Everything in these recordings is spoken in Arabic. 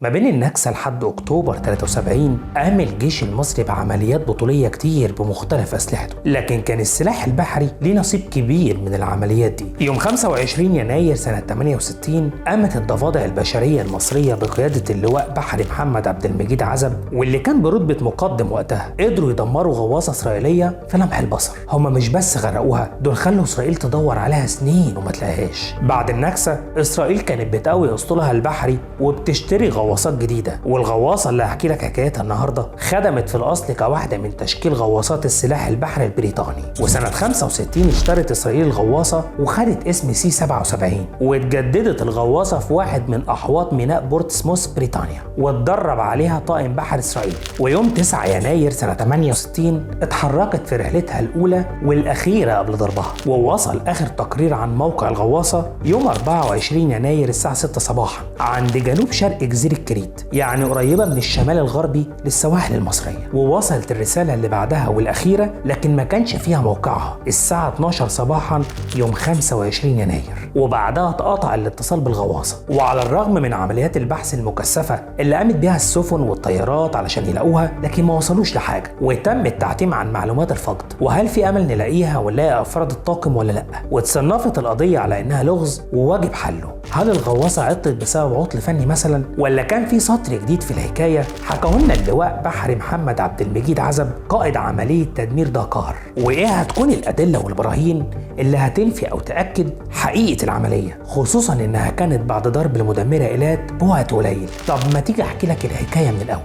ما بين النكسة لحد أكتوبر 73 قام الجيش المصري بعمليات بطولية كتير بمختلف أسلحته، لكن كان السلاح البحري ليه نصيب كبير من العمليات دي. يوم 25 يناير سنة 68 قامت الضفادع البشرية المصرية بقيادة اللواء بحري محمد عبد المجيد عزب، واللي كان برتبة مقدم وقتها، قدروا يدمروا غواصة إسرائيلية في لمح البصر. هما مش بس غرقوها، دول خلوا إسرائيل تدور عليها سنين وما تلاقيهاش. بعد النكسة إسرائيل كانت بتقوي أسطولها البحري وبتشتري غواصات جديدة، والغواصة اللي هحكي لك حكايتها النهارده خدمت في الأصل كواحدة من تشكيل غواصات السلاح البحري البريطاني. وسنة 65 اشترت إسرائيل الغواصة وخدت اسم سي 77، واتجددت الغواصة في واحد من أحواض ميناء بورتسموث بريطانيا، واتدرب عليها طاقم بحر إسرائيلي. ويوم 9 يناير سنة 68 اتحركت في رحلتها الأولى والأخيرة قبل ضربها، ووصل آخر تقرير عن موقع الغواصة يوم 24 يناير الساعة 6 صباحا عند جنوب شرق جزيرة كريت، يعني قريبة من الشمال الغربي للسواحل المصرية. ووصلت الرسالة اللي بعدها والأخيرة، لكن ما كانش فيها موقعها، الساعة 12 صباحا يوم 25 يناير، وبعدها اتقطع الاتصال بالغواصة. وعلى الرغم من عمليات البحث المكثفة اللي قامت بها السفن والطيارات علشان يلاقوها، لكن ما وصلوش لحاجة، وتم التعتيم عن معلومات الفقد، وهل في أمل نلاقيها ونلاقي أفراد الطاقم ولا لأ. واتصنفت القضية على إنها لغز وواجب حله. هل الغواصة عطلت بسبب عطل فني مثلا، ولا كان في سطر جديد في الحكاية؟ حكاه لنا اللواء بحري محمد عبد المجيد عزب، قائد عملية تدمير دكار. وإيه هتكون الأدلة والبراهين اللي هتنفي أو تأكد حقيقة العملية، خصوصا إنها كانت بعد ضرب المدمرة إيلات بوقت قليل؟ طب ما تيجي أحكي لك الحكاية من الأول.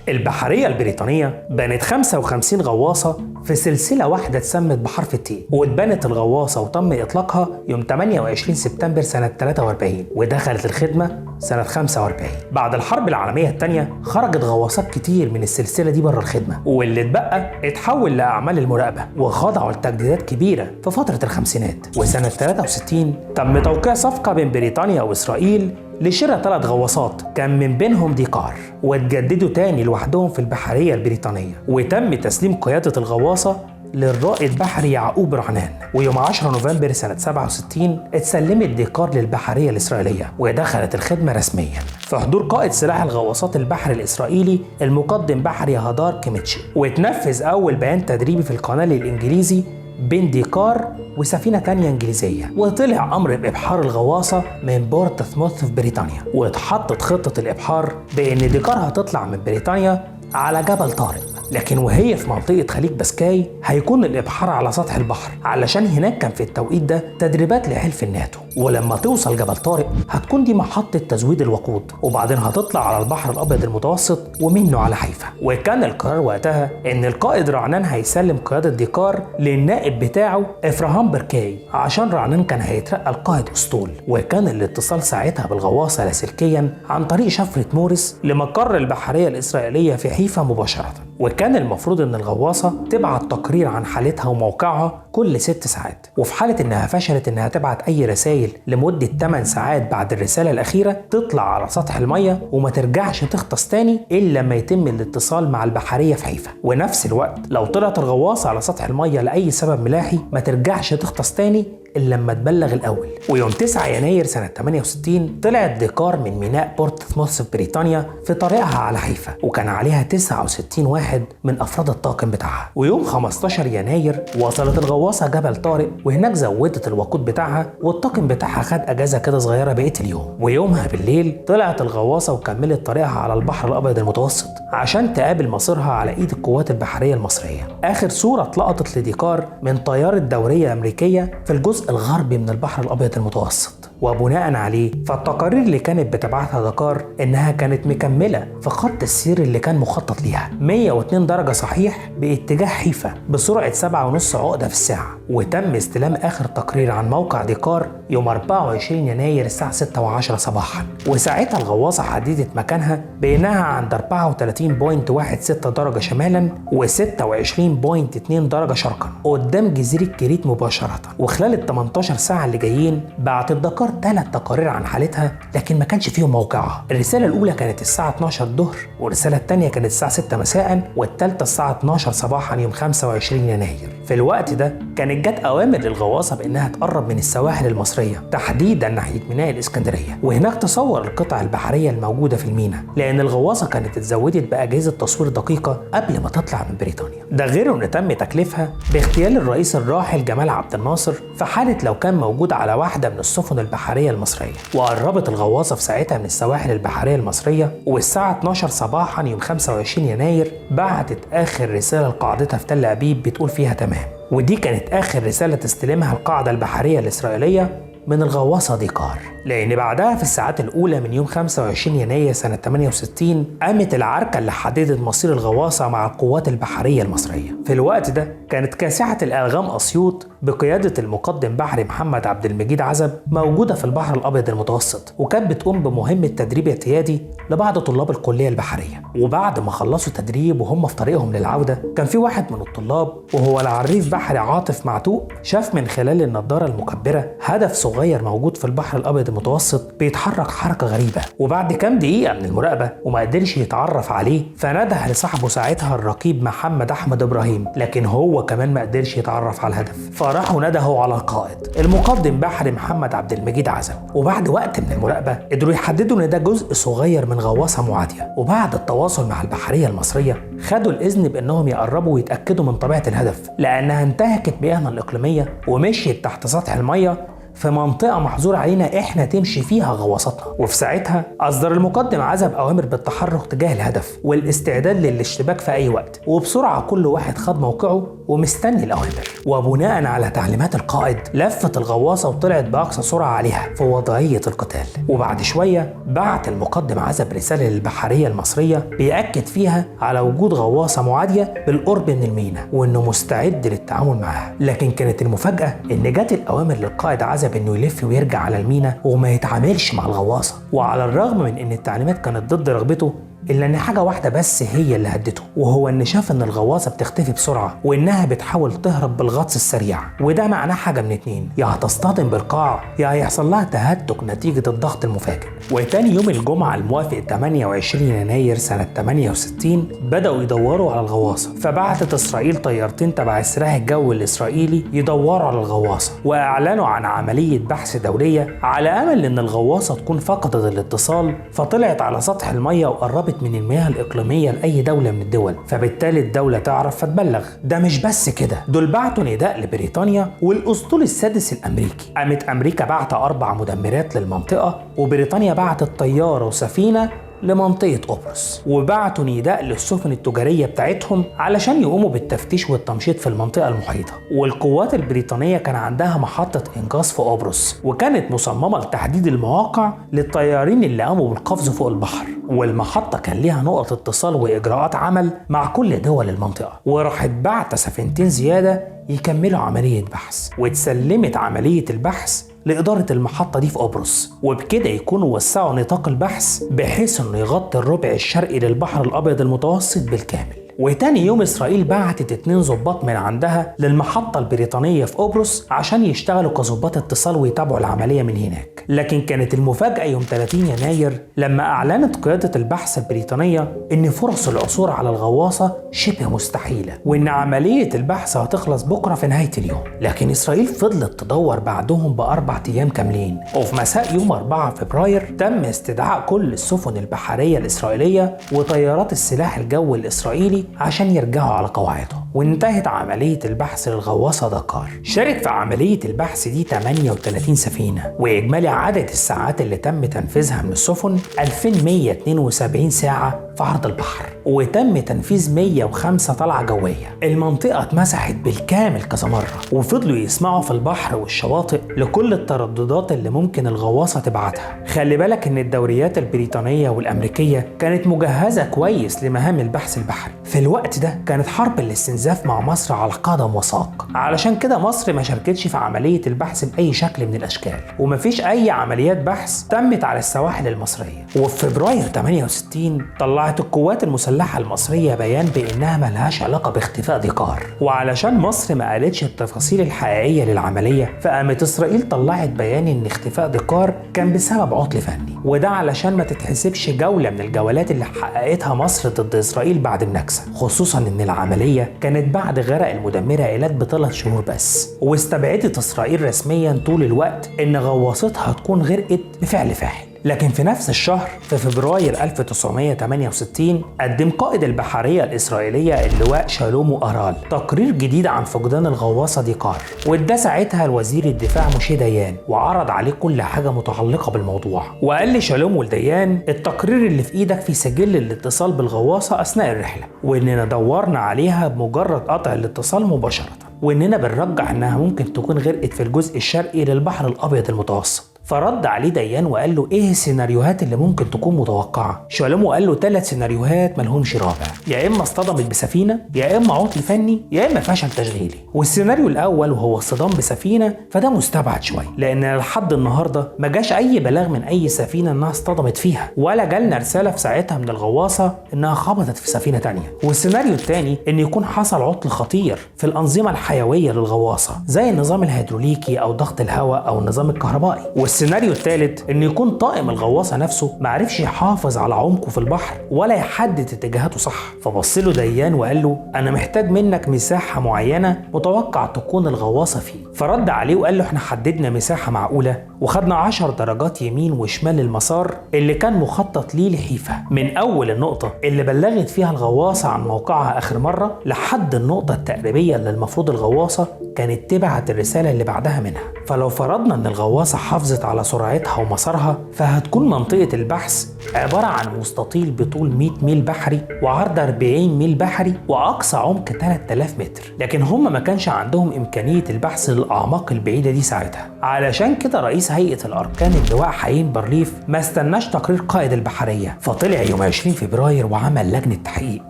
البحرية البريطانية بنت 55 غواصة في سلسلة واحدة اتسمت بحرف التي، واتبنت الغواصة وتم إطلاقها يوم 28 سبتمبر سنة 43، ودخلت الخدمة سنة 45. بعد الحرب العالمية الثانية خرجت غواصات كتير من السلسلة دي بره الخدمة، واللي اتبقى اتحول لأعمال المراقبة وخضعوا لتجديدات كبيرة في فترة الخمسينات. وسنة 63 تم توقيع صفقة بين بريطانيا وإسرائيل لشراء 3 غواصات، كان من بينهم ديكار، واتجددوا تاني لوحدهم في البحرية البريطانية. وتم تسليم قيادة الغواصة للرائد بحري يعقوب رعنان. ويوم 10 نوفمبر سنة 67 اتسلمت ديكار للبحرية الإسرائيلية ودخلت الخدمة رسميا في حضور قائد سلاح الغواصات البحري الإسرائيلي المقدم بحري هدار كيميتشي. واتنفذ أول بيان تدريبي في القناة الإنجليزي بين ديكار وسفينة تانية إنجليزية، وطلع أمر بإبحار الغواصة من بورتسموث في بريطانيا. واتحطت خطة الإبحار بأن ديكار هتطلع من بريطانيا على جبل طارق، لكن وهي في منطقة خليج باسكاي هيكون الإبحار على سطح البحر، علشان هناك كان في التوقيت ده تدريبات لحلف الناتو. ولما توصل جبل طارق هتكون دي محطة تزويد الوقود، وبعدين هتطلع على البحر الأبيض المتوسط ومنه على حيفا. وكان القرار وقتها إن القائد رعنان هيسلم قيادة ديكار للنائب بتاعه إفراهام بركاي، عشان رعنان كان هيترقى القائد أسطول. وكان الاتصال ساعتها بالغواصة لاسلكيا عن طريق شفرة موريس لمقر البحرية الإسرائيلية في حيفا مباشرة. وكان المفروض ان الغواصة تبعت تقرير عن حالتها وموقعها كل 6 ساعات، وفي حالة انها فشلت انها تبعت اي رسائل لمدة 8 ساعات بعد الرسالة الاخيرة تطلع على سطح المية وما ترجعش تغطس تاني الا لما يتم الاتصال مع البحرية في حيفا. ونفس الوقت لو طلعت الغواصة على سطح المية لاي سبب ملاحي ما ترجعش تغطس تاني إلا لما تبلغ الأول. ويوم 9 يناير سنة 68 طلعت ديكار من ميناء بورتسموث في بريطانيا في طريقها على حيفا، وكان عليها 69 واحد من أفراد الطاقم بتاعها. ويوم 15 يناير وصلت الغواصة جبل طارق، وهناك زودت الوقود بتاعها، والطاقم بتاعها خد أجازة كده صغيرة بقية اليوم. ويومها بالليل طلعت الغواصة وكملت طريقها على البحر الأبيض المتوسط عشان تقابل مصيرها على إيد القوات البحرية المصرية. آخر صورة اتلقطت لديكار من طيارة دورية أمريكية في الجزء الغربي من البحر الأبيض المتوسط. وبناء عليه فالتقارير اللي كانت بتبعتها دكار إنها كانت مكملة في خط السير اللي كان مخطط ليها 102 درجة صحيح باتجاه حيفا بسرعة 7.5 عقدة في الساعة. وتم استلام آخر تقرير عن موقع ديكار يوم 24 يناير الساعة 6:10 صباحا. وساعتها الغواصة حددت مكانها بأنها عند 34.16 درجة شمالا و26.2 درجة شرقا قدام جزيرة كريت مباشرة. وخلال ال 18 ساعة اللي جايين بعتت دكار صدرت 3 تقارير عن حالتها لكن ما كانش فيهم موقعها. الرسالة الأولى كانت الساعة 12 الظهر، والرسالة الثانية كانت الساعة 6 مساء، والثالثة الساعة 12 صباحا يوم 25 يناير. في الوقت ده كانت جت أوامر للغواصة بأنها تقرب من السواحل المصرية تحديدا ناحية ميناء الإسكندرية، وهناك تصور القطع البحرية الموجودة في الميناء، لأن الغواصة كانت اتزودت بأجهزة تصوير دقيقة قبل ما تطلع من بريطانيا. ده غير إن تم تكليفها باغتيال الرئيس الراحل جمال عبد الناصر في حالة لو كان موجود على واحدة من السفن البحرية المصرية. وقربت الغواصة في ساعتها من السواحل البحرية المصرية، والساعة 12 صباحا يوم 25 يناير بعتت آخر رسالة لقاعدتها في تل أبيب بتقول فيها تمام. ودي كانت آخر رسالة تستلمها القاعدة البحرية الإسرائيلية من الغواصة ديكار، لأن بعدها في الساعات الأولى من يوم 25 يناير سنة 68 قامت العركة اللي حددت مصير الغواصة مع القوات البحرية المصرية. في الوقت ده كانت كاسحة الألغام أسيوط بقيادة المقدم بحري محمد عبد المجيد عزب موجودة في البحر الأبيض المتوسط، وكانت بتقوم بمهمة تدريب اعتيادي لبعض طلاب الكلية البحرية. وبعد ما خلصوا تدريب وهم في طريقهم للعودة، كان في واحد من الطلاب وهو العريف بحري عاطف معتوق شاف من خلال النضارة المكبرة هدف صغير موجود في البحر الأبيض المتوسط بيتحرك حركة غريبة. وبعد كام دقيقة من المراقبة وما قدرش يتعرف عليه، فنده لصاحبه ساعتها الرقيب محمد أحمد إبراهيم، لكن هو كمان ما قدرش يتعرف على الهدف، فراحوا ندهوا على القائد المقدم بحري محمد عبد المجيد عزب. وبعد وقت من المراقبة قدروا يحددوا إن ده جزء صغير من غواصة معادية. وبعد التواصل مع البحرية المصرية خدوا الإذن بأنهم يقربوا ويتأكدوا من طبيعة الهدف، لأنها انتهكت مياهنا الإقليمية ومشيت تحت سطح المية في منطقة محظور علينا احنا تمشي فيها غواصتنا. وفي ساعتها اصدر المقدم عزب اوامر بالتحرك تجاه الهدف والاستعداد للاشتباك في اي وقت، وبسرعة كل واحد خد موقعه ومستني الاوامر. وبناء على تعليمات القائد لفت الغواصة وطلعت باقصى سرعة عليها في وضعية القتال. وبعد شوية بعت المقدم عزب رسالة للبحرية المصرية بيأكد فيها على وجود غواصة معادية بالقرب من الميناء وانه مستعد للتعامل معها. لكن كانت المفاجأة ان جت الاوامر للقائد عزب انه يلف ويرجع على الميناء وما يتعاملش مع الغواصة. وعلى الرغم من ان التعليمات كانت ضد رغبته، إلا إن حاجة واحدة بس هي اللي هدته، وهو إن شاف إن الغواصة بتختفي بسرعة وإنها بتحاول تهرب بالغطس السريع. وده معناه حاجة من اتنين، يا هتصطدم بالقاع يا هيحصل لها تهتك نتيجة الضغط المفاجئ. وتاني يوم الجمعة الموافق 28 يناير سنة 68 بدأوا يدوروا على الغواصة، فبعتت إسرائيل طيارتين تبع السلاح الجوي الإسرائيلي يدوروا على الغواصة، وأعلنوا عن عملية بحث دولية على أمل إن الغواصة تكون فقدت الاتصال فطلعت على سطح المية وقربت من المياه الإقليمية لأي دولة من الدول، فبالتالي الدولة تعرف فتبلغ. ده مش بس كده، دول بعتوا نداء لبريطانيا والأسطول السادس الأمريكي. قامت أمريكا بعت 4 مدمرات للمنطقة، وبريطانيا بعتت طيارة وسفينة لمنطقة قبرص، وبعتوا نداء للسفن التجارية بتاعتهم علشان يقوموا بالتفتيش والتمشيط في المنطقة المحيطة. والقوات البريطانية كان عندها محطة إنقاذ في قبرص، وكانت مصممة لتحديد المواقع للطيارين اللي قاموا بالقفز فوق البحر. والمحطة كان ليها نقط اتصال وإجراءات عمل مع كل دول المنطقة، وراحت بعت سفينتين زيادة يكملوا عملية بحث. واتسلمت عملية البحث لإدارة المحطة دي في قبرص، وبكده يكونوا وسعوا نطاق البحث بحيث انه يغطي الربع الشرقي للبحر الأبيض المتوسط بالكامل. وتاني يوم إسرائيل بعتت 2 ضباط من عندها للمحطة البريطانية في قبرص عشان يشتغلوا كضباط اتصال ويتابعوا العملية من هناك. لكن كانت المفاجأة يوم 30 يناير لما أعلنت قيادة البحث البريطانية إن فرص العثور على الغواصة شبه مستحيلة، وإن عملية البحث هتخلص بكرة في نهاية اليوم. لكن إسرائيل فضلت تدور بعدهم ب4 أيام كاملين، وفي مساء يوم 4 فبراير تم استدعاء كل السفن البحرية الإسرائيلية وطيارات السلاح الجوي الإسرائيلي عشان يرجعوا على قواعدهم. وانتهت عملية البحث للغواصة دكار. شارك في عملية البحث دي 38 سفينة، وإجمالي عدد الساعات اللي تم تنفيذها من السفن 2172 ساعة في عرض البحر، وتم تنفيذ 105 طلعة جوية. المنطقة اتمسحت بالكامل كذا مرة، وفضلوا يسمعوا في البحر والشواطئ لكل الترددات اللي ممكن الغواصة تبعتها. خلي بالك ان الدوريات البريطانية والأمريكية كانت مجهزة كويس لمهام البحث البحري. في الوقت ده كانت حرب الاستنزاف مع مصر على قدم وساق، علشان كده مصر ما شاركتش في عملية البحث بأي شكل من الأشكال، ومفيش أي عمليات بحث تمت على السواحل المصرية. وفي فبراير 68 طلعت طلعت القوات المسلحة المصرية بيان بأنها ملهاش علاقة باختفاء ديكار، وعلشان مصر ما قالتش التفاصيل الحقيقية للعملية فقامت إسرائيل طلعت بيان إن اختفاء ديكار كان بسبب عطل فني، وده علشان ما تتحسبش جولة من الجولات اللي حققتها مصر ضد إسرائيل بعد النكسة، خصوصا إن العملية كانت بعد غرق المدمرة إيلات ب3 شهور بس، واستبعدت إسرائيل رسميا طول الوقت إن غواصتها هتكون غرقت بفعل فاعل. لكن في نفس الشهر في فبراير 1968 قدم قائد البحرية الإسرائيلية اللواء شالومو أرال تقرير جديد عن فقدان الغواصة ديكار، وادى ساعتها لوزير الدفاع موشي ديان وعرض عليه كل حاجة متعلقة بالموضوع، وقال لشالومو لديان التقرير اللي في ايدك في سجل الاتصال بالغواصة أثناء الرحلة، وإننا دورنا عليها بمجرد قطع الاتصال مباشرة، وإننا بنرجح إنها ممكن تكون غرقت في الجزء الشرقي للبحر الأبيض المتوسط. فرد عليه ديان وقال له ايه السيناريوهات اللي ممكن تكون متوقعه؟ شالومو قال له 3 سيناريوهات ملهمش رابع، يا اما اصطدمت بسفينه، يا اما عطل فني، يا اما فشل تشغيلي. والسيناريو الاول وهو اصطدام بسفينه فده مستبعد شويه، لان لحد النهارده ما جاش اي بلاغ من اي سفينه انها اصطدمت فيها، ولا جالنا رساله في ساعتها من الغواصه انها خبطت في سفينه تانية. والسيناريو الثاني ان يكون حصل عطل خطير في الانظمه الحيويه للغواصه زي النظام الهيدروليكي او ضغط الهواء او النظام الكهربائي. والسيناريو الثالث ان يكون طاقم الغواصه نفسه معرفش يحافظ على عمقه في البحر ولا يحدد اتجاهاته صح. فبص له ديان وقال له انا محتاج منك مساحه معينه متوقع تكون الغواصه فيه. فرد عليه وقال له احنا حددنا مساحه معقوله وخدنا 10 درجات يمين وشمال المسار اللي كان مخطط ليه لحيفا، من اول النقطه اللي بلغت فيها الغواصه عن موقعها اخر مره لحد النقطه التقريبيه اللي المفروض الغواصه كانت تبعت الرساله اللي بعدها منها. فلو فرضنا ان الغواصه حافظت على سرعتها ومسارها فهتكون منطقه البحث عباره عن مستطيل بطول 100 ميل بحري وعرض 40 ميل بحري واقصى عمق 3000 متر، لكن هم ما كانش عندهم امكانيه البحث للاعماق البعيده دي ساعتها. علشان كده رئيس هيئه الاركان اللواء حيين برليف ما استناش تقرير قائد البحريه، فطلع يوم 20 فبراير وعمل لجنه تحقيق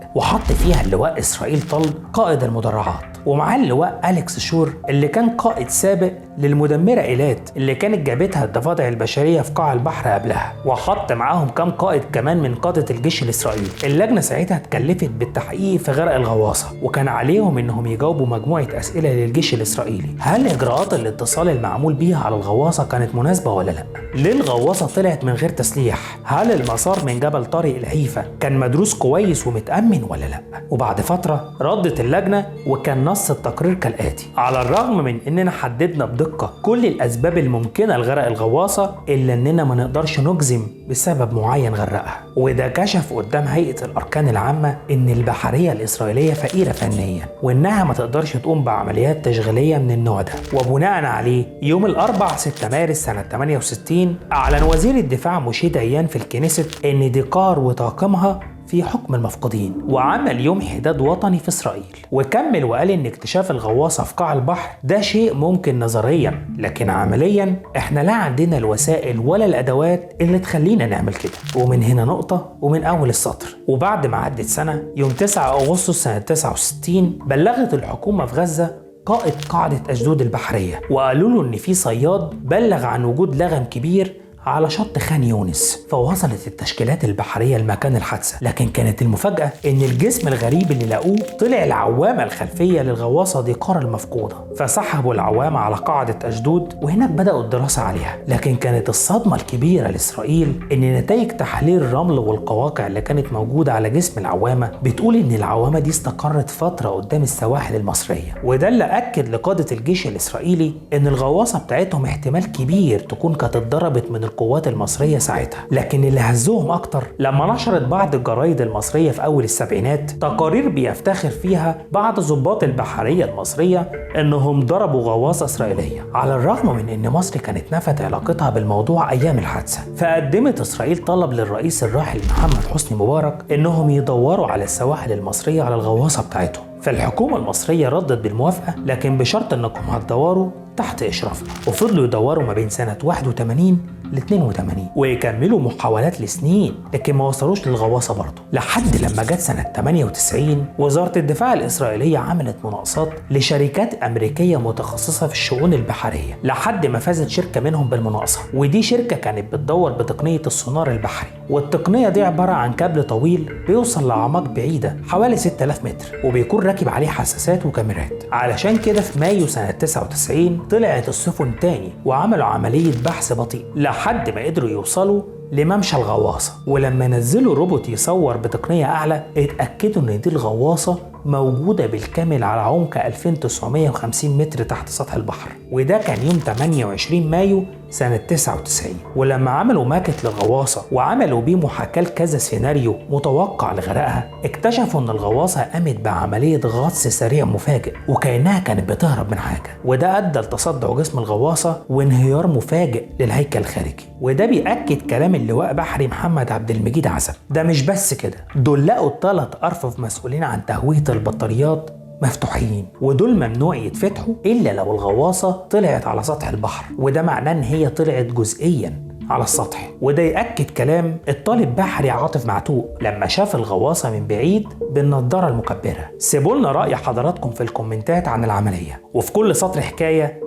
وحط فيها اللواء اسرائيل طلب قائد المدرعات، ومعاه اللواء أليكس شور اللي كان قائد سابق للمدمرة إيلات اللي كانت جابتها الضفادع البشرية في قاع البحر قبلها، وحط معاهم كام قائد كمان من قادة الجيش الإسرائيلي. اللجنة ساعتها اتكلفت بالتحقيق في غرق الغواصة، وكان عليهم إنهم يجاوبوا مجموعة أسئلة للجيش الإسرائيلي. هل إجراءات الاتصال المعمول بيها على الغواصة كانت مناسبة ولا لأ؟ ليه الغواصة طلعت من غير تسليح؟ هل المسار من جبل طارق الحيفا كان مدروس كويس ومتأمن ولا لأ؟ وبعد فترة ردت اللجنة وكان نص التقرير كالآتي: على الرغم من إننا حددنا بدقة كل الأسباب الممكنة لغرق الغواصة إلا إننا ما نقدرش نجزم بسبب معين غرقها. وده كشف قدام هيئة الأركان العامة إن البحرية الإسرائيلية فقيرة فنيا وإنها ما تقدرش تقوم بعمليات تشغيلية من النوع ده. وبناء عليه يوم الأربعاء 6 مارس سنة 68 أعلن وزير الدفاع موشي ديان في الكنيست إن ديكار وطاقمها في حكم المفقودين، وعمل يوم حداد وطني في إسرائيل. وكمل وقال إن اكتشاف الغواصة في قاع البحر ده شيء ممكن نظريا، لكن عمليا إحنا لا عندنا الوسائل ولا الأدوات اللي تخلينا نعمل كده. ومن هنا نقطة ومن أول السطر. وبعد ما عدت سنة يوم 9 أغسطس سنة 69 بلغت الحكومة في غزة قائد قاعدة أشدود البحرية وقالوا له إن في صياد بلغ عن وجود لغم كبير على شط خان يونس. فوصلت التشكيلات البحرية لمكان الحادثة، لكن كانت المفاجأة إن الجسم الغريب اللي لقوه طلع العوامة الخلفية للغواصة ديكار المفقودة. فسحبوا العوامة على قاعدة أشدود وهناك بدأوا الدراسة عليها. لكن كانت الصدمة الكبيرة لإسرائيل إن نتائج تحليل الرمل والقواقع اللي كانت موجودة على جسم العوامة بتقول إن العوامة دي استقرت فترة قدام السواحل المصرية، وده اللي أكد لقادة الجيش الإسرائيلي إن الغواصة بتاعتهم احتمال كبير تكون كانت اتضربت من القوات المصرية ساعتها. لكن اللي هزهم أكتر لما نشرت بعض الجرايد المصرية في أول السبعينات تقارير بيفتخر فيها بعض ضباط البحرية المصرية إنهم ضربوا غواصة إسرائيلية، على الرغم من إن مصر كانت نفت علاقتها بالموضوع أيام الحادثة. فقدمت إسرائيل طلب للرئيس الراحل محمد حسني مبارك إنهم يدوروا على السواحل المصرية على الغواصة بتاعتهم. فالحكومة المصرية ردت بالموافقة، لكن بشرط إنكم هتدوروا تحت إشرافنا، وفضلوا يدوروا ما بين سنة 81 ل 82 ويكملوا محاولات لسنين، لكن ما وصلوش للغواصة برضه، لحد لما جت سنة 98 وزارة الدفاع الإسرائيلية عملت مناقصات لشركات أمريكية متخصصة في الشؤون البحرية، لحد ما فازت شركة منهم بالمناقصة، ودي شركة كانت بتدور بتقنية السونار البحري. والتقنية دي عبارة عن كابل طويل بيوصل لأعماق بعيدة حوالي 6000 متر، وبيكون راكب عليه حساسات وكاميرات. علشان كده في مايو سنة 99 طلعت السفن تاني وعملوا عملية بحث بطيء لحد ما قدروا يوصلوا لممشى الغواصة. ولما نزلوا روبوت يصور بتقنية أعلى اتأكدوا إن دي الغواصة موجودة بالكامل على عمق 2950 متر تحت سطح البحر، وده كان يوم 28 مايو سنة 99. ولما عملوا ماكت للغواصة وعملوا بيه محاكاة لكذا سيناريو متوقع لغرقها، اكتشفوا ان الغواصة قامت بعملية غطس سريع مفاجئ وكأنها كانت بتهرب من حاجة، وده أدى لتصدع جسم الغواصة وانهيار مفاجئ للهيكل الخارجي. وده بيأكد كلام اللواء بحري محمد عبد المجيد عزب. ده مش بس كده، دول لقوا 3 أرفف مسؤولين عن تهوية البطاريات مفتوحين، ودول ممنوع يتفتحوا إلا لو الغواصة طلعت على سطح البحر، وده معناه إن هي طلعت جزئياً على السطح. وده يأكد كلام الطالب بحري عاطف معتوق لما شاف الغواصة من بعيد بالنضارة المكبرة. سيبولنا رأي حضراتكم في الكومنتات عن العملية، وفي كل سطر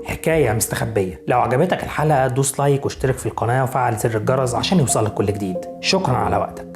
حكاية مستخبية. لو عجبتك الحلقة دوس لايك واشترك في القناة وفعل زر الجرس عشان يوصلك كل جديد. شكرا على وقتك.